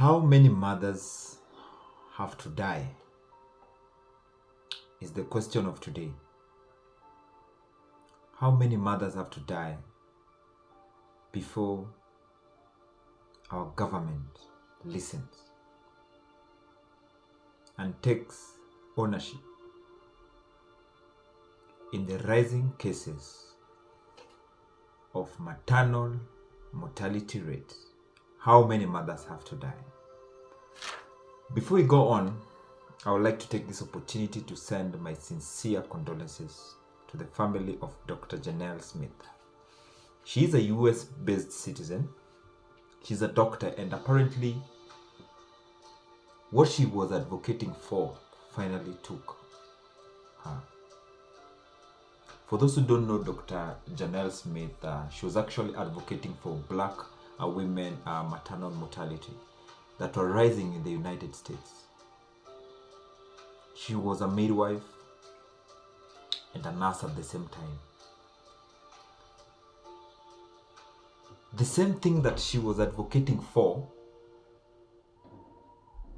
How many mothers have to die is the question of today. How many mothers have to die before our government listens and takes ownership in the rising cases of maternal mortality rates? How many mothers have to die? Before we go on, I would like to take this opportunity to send my sincere condolences to the family of Dr. Janelle Smith. She is a US-based citizen. She's a doctor, and apparently what she was advocating for finally took her. For those who don't know Dr. Janelle Smith, she was actually advocating for black women maternal mortality that were rising in the United States. She was a midwife and a nurse at the same time. The same thing that she was advocating for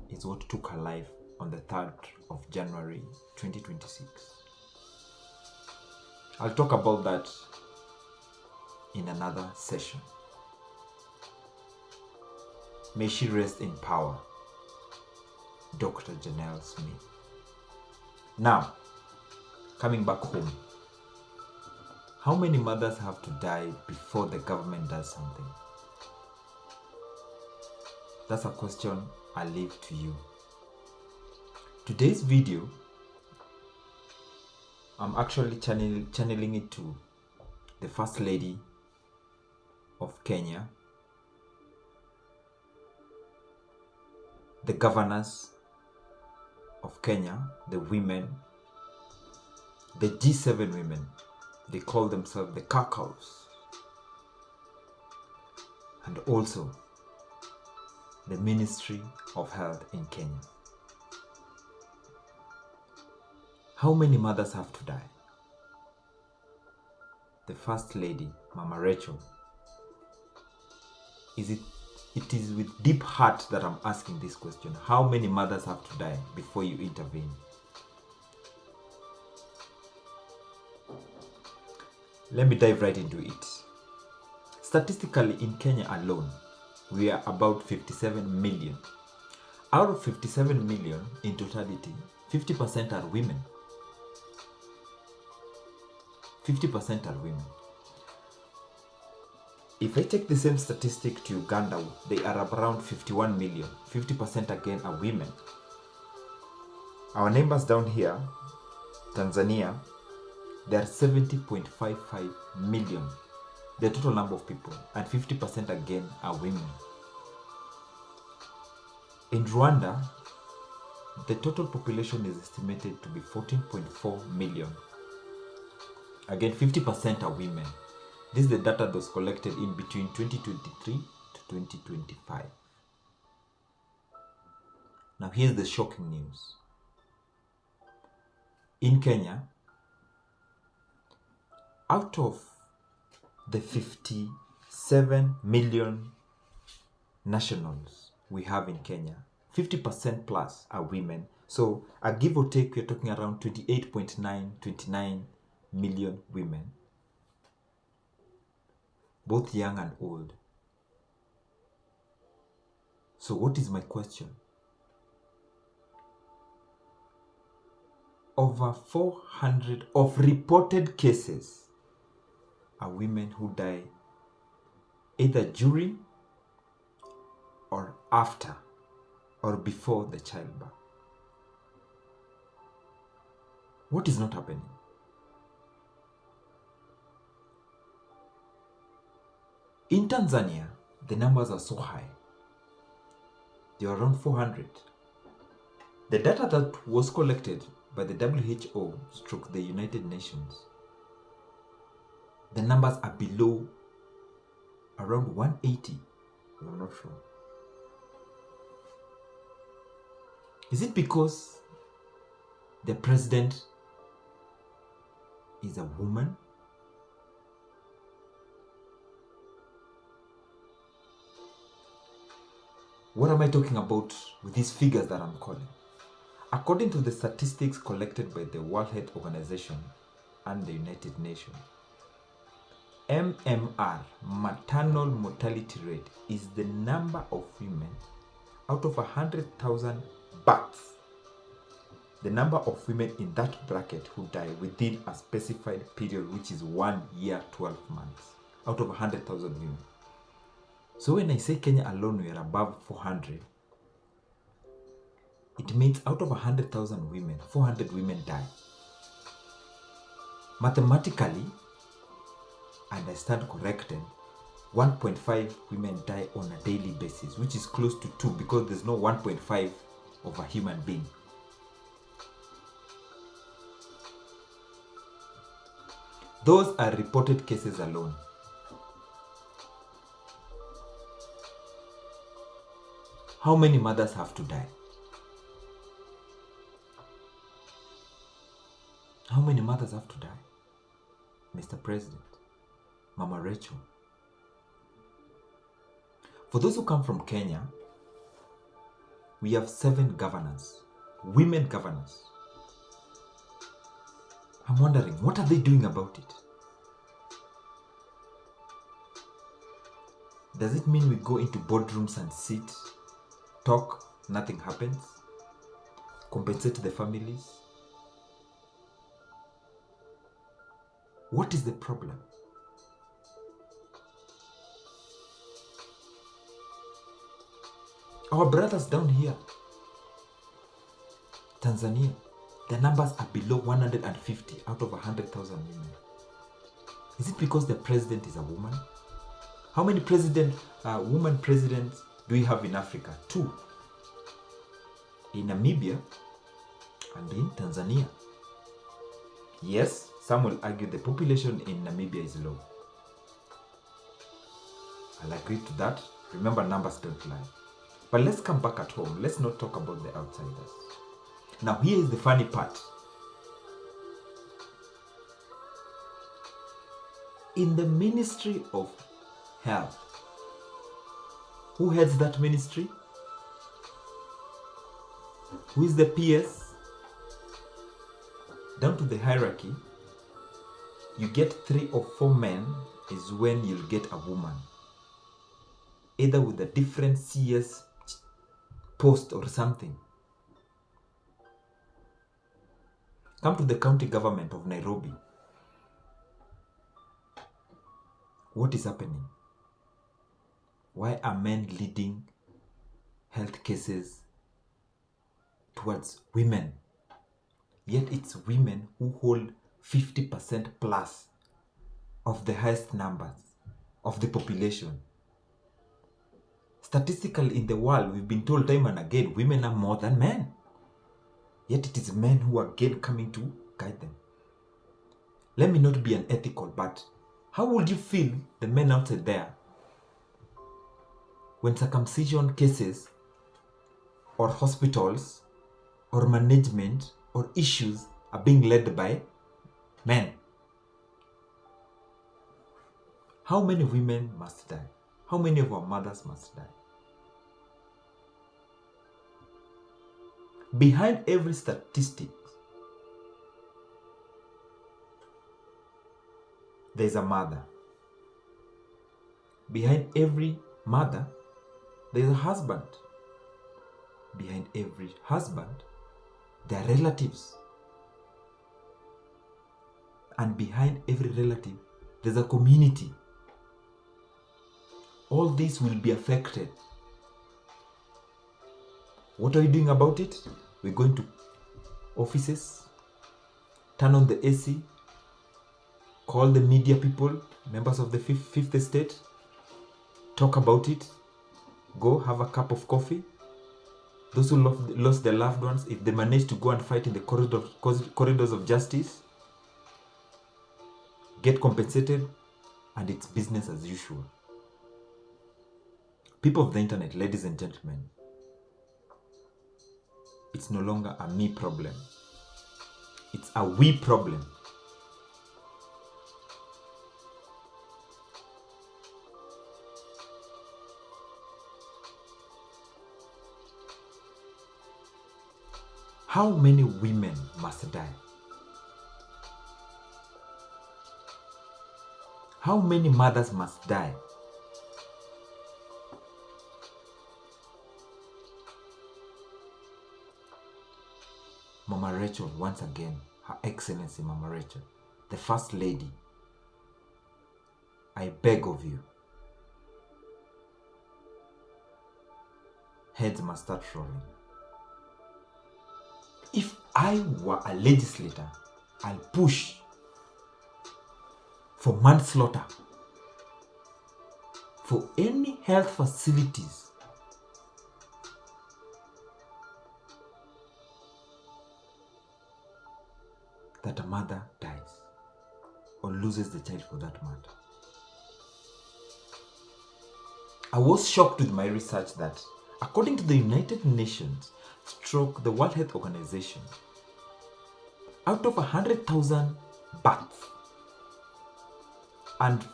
is what took her life on the 3rd of January 2026. I'll talk about that in another session. May she rest in power, Dr. Janelle Smith. Now, coming back home, how many mothers have to die before the government does something? That's a question I leave to you. Today's video, I'm actually channeling it to the First Lady of Kenya, the governors of Kenya, the women, the G7 women. They call themselves the Cacos, and also the Ministry of Health in Kenya. How many mothers have to die? The First Lady, Mama Rachel. It is with deep heart that I'm asking this question. How many mothers have to die before you intervene? Let me dive right into it. Statistically, in Kenya alone, we are about 57 million. Out of 57 million in totality, 50% are women. 50% are women. If I take the same statistic to Uganda, they are around 51 million. 50% again are women. Our neighbors down here, Tanzania, there are 70.55 million, the total number of people, and 50% again are women. In Rwanda, the total population is estimated to be 14.4 million. Again, 50% are women. This is the data that was collected in between 2023 to 2025. Now here's the shocking news. In Kenya, out of the 57 million nationals we have in Kenya, 50% plus are women. So a give or take, we're talking around 29 million women, both young and old. So what is my question? Over 400 of reported cases are women who die either during or after or before the childbirth. What is not happening? In Tanzania, the numbers are so high. They are around 400. The data that was collected by the WHO / the United Nations, the numbers are below around 180. I'm not sure. Is it because the president is a woman? What am I talking about with these figures that I'm calling? According to the statistics collected by the World Health Organization and the United Nations, MMR, maternal mortality rate, is the number of women out of 100,000 births, the number of women in that bracket who die within a specified period, which is 1 year, 12 months, out of 100,000 women. So when I say Kenya alone we are above 400, it means out of 100,000 women, 400 women die. Mathematically, and I stand corrected, 1.5 women die on a daily basis, which is close to 2 because there's no 1.5 of a human being. Those are reported cases alone. How many mothers have to die? How many mothers have to die? Mr. President, Mama Rachel. For those who come from Kenya, we have 7 governors, women governors. I'm wondering, what are they doing about it? Does it mean we go into boardrooms and sit, talk, nothing happens? Compensate the families? What is the problem? Our brothers down here, Tanzania, the numbers are below 150 out of 100,000 women. Is it because the president is a woman? How many woman presidents do we have in Africa? 2. In Namibia and in Tanzania. Yes, some will argue the population in Namibia is low. I'll agree to that. Remember, numbers don't lie. But let's come back at home. Let's not talk about the outsiders. Now, here is the funny part. In the Ministry of Health, who heads that ministry? Who is the PS? Down to the hierarchy, you get 3 or 4 men is when you'll get a woman. Either with a different CS post or something. Come to the county government of Nairobi. What is happening? Why are men leading health cases towards women? Yet it's women who hold 50% plus of the highest numbers of the population. Statistically in the world, we've been told time and again, women are more than men. Yet it is men who are again coming to guide them. Let me not be unethical, but how would you feel, the men outside there, when circumcision cases or hospitals or management or issues are being led by men? How many women must die? How many of our mothers must die? Behind every statistic, there's a mother. Behind every mother, there's a husband. Behind every husband, there are relatives. And behind every relative, there's a community. All this will be affected. What are we doing about it? We're going to offices, turn on the AC, call the media people, members of the fifth estate, talk about it, go have a cup of coffee. Those who lost their loved ones, if they manage to go and fight in the corridors of justice, get compensated, and it's business as usual. People of the internet, ladies and gentlemen, it's no longer a me problem. It's a we problem. How many women must die? How many mothers must die? Mama Rachel, once again, Her Excellency Mama Rachel, the First Lady, I beg of you, heads must start rolling. If I were a legislator, I'll push for manslaughter for any health facilities that a mother dies or loses the child for that matter. I was shocked with my research that according to the United Nations / the World Health Organization, out of 100,000 births and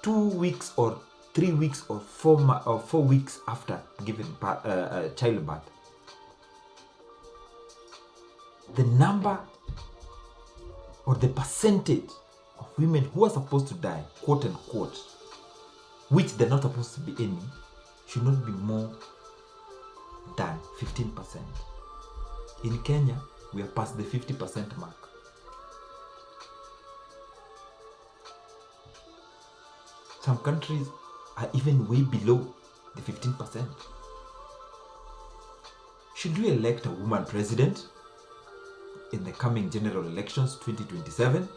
2 weeks or 3 weeks or 4 weeks after giving childbirth, the number or the percentage of women who are supposed to die, quote unquote, which they're not supposed to be any, should not be more than 15%. In Kenya, we are past the 50% mark. Some countries are even way below the 15%. Should we elect a woman president in the coming general elections 2027?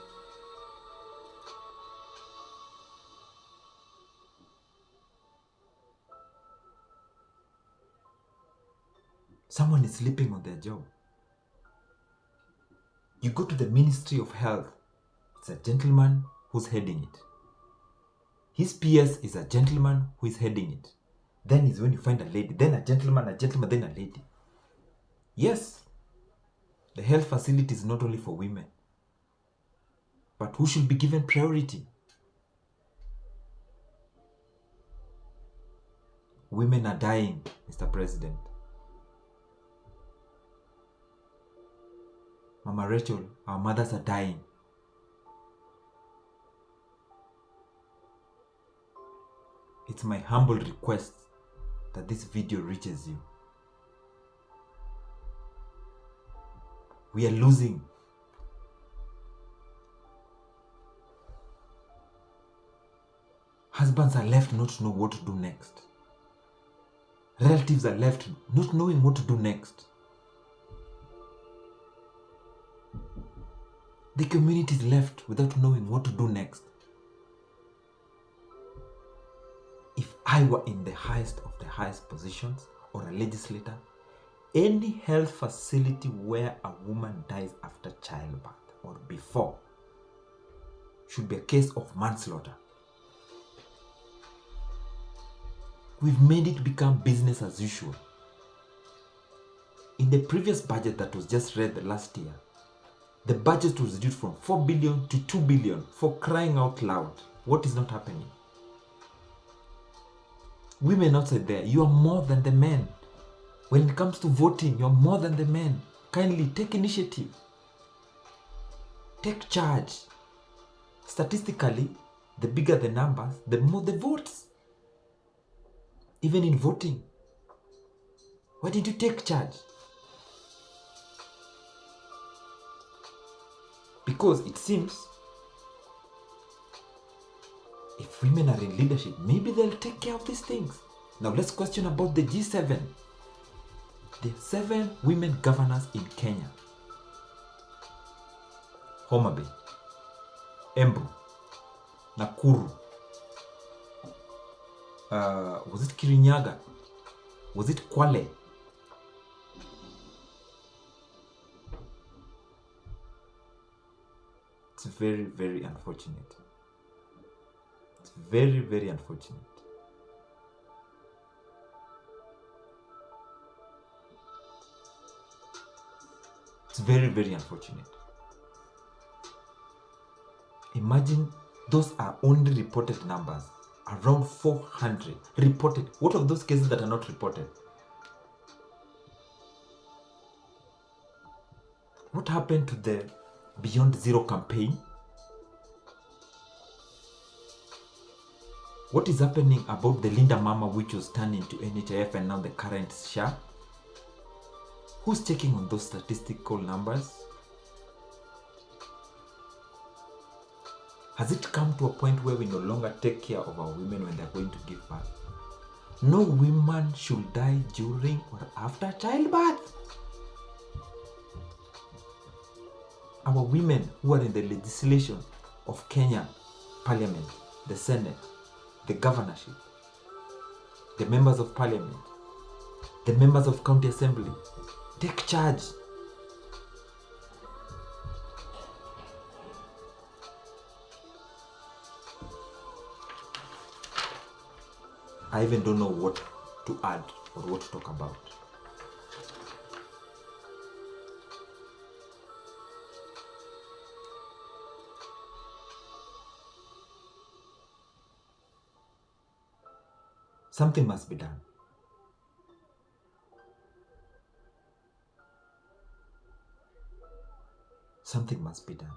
Someone is sleeping on their job. You go to the Ministry of Health, it's a gentleman who's heading it. His PS is a gentleman who is heading it. Then is when you find a lady, then a gentleman, then a lady. Yes, the health facility is not only for women, but who should be given priority? Women are dying, Mr. President. Mama Rachel, our mothers are dying. It's my humble request that this video reaches you. We are losing. Husbands are left not to know what to do next. Relatives are left not knowing what to do next. The community is left without knowing what to do next. If I were in the highest of the highest positions or a legislator, any health facility where a woman dies after childbirth or before should be a case of manslaughter. We've made it become business as usual. In the previous budget that was just read last year, the budget was reduced from 4 billion to 2 billion, for crying out loud. What is not happening? Women outside there, you are more than the men. When it comes to voting, you're more than the men. Kindly take initiative. Take charge. Statistically, the bigger the numbers, the more the votes. Even in voting. Why did you take charge? Because it seems if women are in leadership, maybe they'll take care of these things. Now let's question about the G7. The 7 women governors in Kenya. Homa Bay, Embu, Nakuru, was it Kirinyaga? Was it Kwale? It's very, very unfortunate. It's very, very unfortunate. It's very, very unfortunate. Imagine those are only reported numbers. Around 400 reported. What of those cases that are not reported? What happened to the Beyond Zero campaign? What is happening about the Linda Mama, which was turned into NHIF and now the current SHA? Who's checking on those statistical numbers? Has it come to a point where we no longer take care of our women when they're going to give birth? No woman should die during or after childbirth. Our women who are in the legislation of Kenya Parliament, the Senate, the governorship, the members of parliament, the members of county assembly, take charge. I even don't know what to add or what to talk about. Something must be done. Something must be done.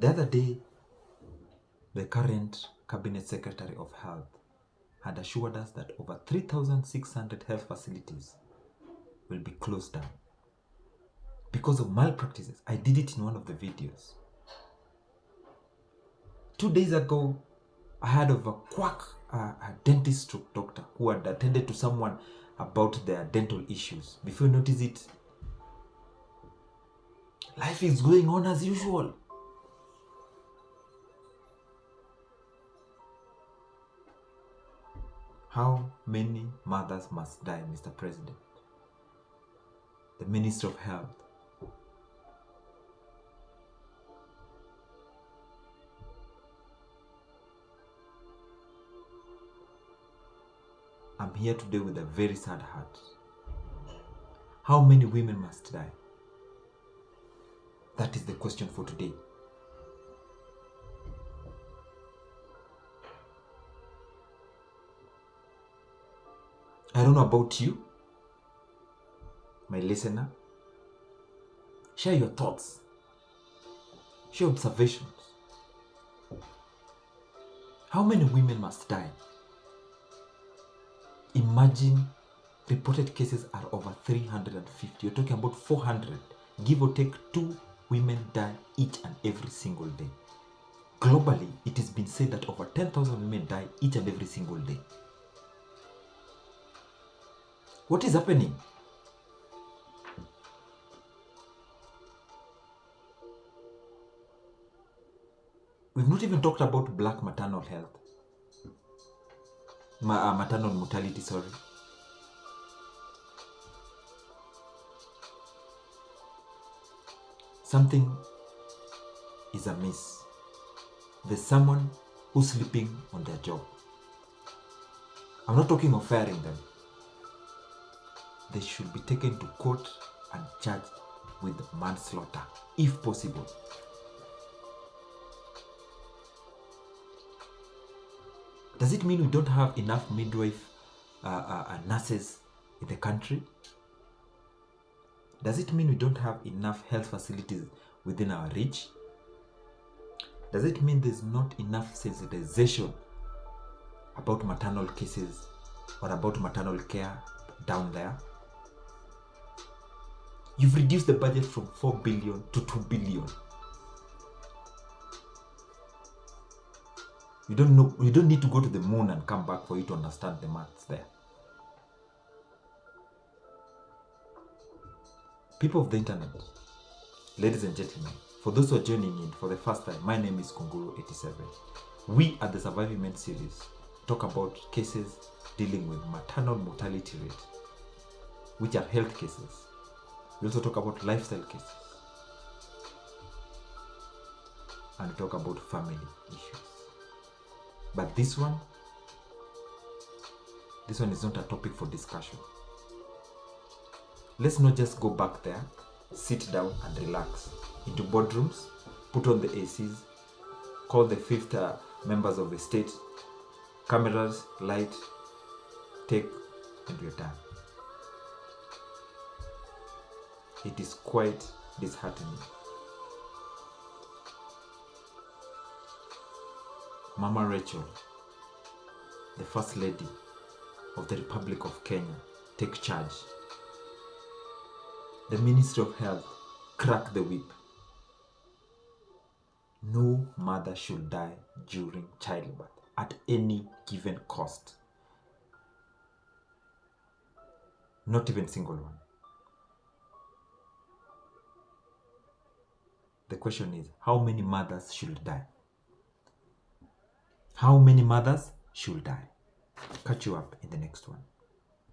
The other day, the current Cabinet Secretary of Health had assured us that over 3,600 health facilities will be closed down because of malpractices. I did it in one of the videos. 2 days ago, I heard of a quack, a dentist stroke doctor who had attended to someone about their dental issues. Before you notice it, life is going on as usual. How many mothers must die, Mr. President? The Minister of Health. I'm here today with a very sad heart. How many women must die? That is the question for today. I don't know about you, my listener. Share your thoughts. Share observations. How many women must die? Imagine reported cases are over 350. You're talking about 400. Give or take 2 women die each and every single day. Globally, it has been said that over 10,000 women die each and every single day. What is happening? We've not even talked about black maternal health. Maternal mortality, sorry. Something is amiss. There's someone who's sleeping on their job. I'm not talking of firing them. They should be taken to court and charged with manslaughter, if possible. Does it mean we don't have enough midwife nurses in the country? Does it mean we don't have enough health facilities within our reach? Does it mean there's not enough sensitization about maternal cases or about maternal care down there? You've reduced the budget from 4 billion to 2 billion. You don't need to go to the moon and come back for you to understand the maths there. People of the internet, ladies and gentlemen, for those who are joining in for the first time, my name is Kunguru87. We at the Surviving Men series talk about cases dealing with maternal mortality rate, which are health cases. We also talk about lifestyle cases. And we talk about family issues. But this one is not a topic for discussion. Let's not just go back there, sit down and relax. Into boardrooms, put on the ACs, call the fifth members of the state, cameras, light, take, and we're done. It is quite disheartening. Mama Rachel, the First Lady of the Republic of Kenya, take charge. The Ministry of Health, crack the whip. No mother should die during childbirth at any given cost. Not even single one. The question is, how many mothers should die? How many mothers should die? Catch you up in the next one.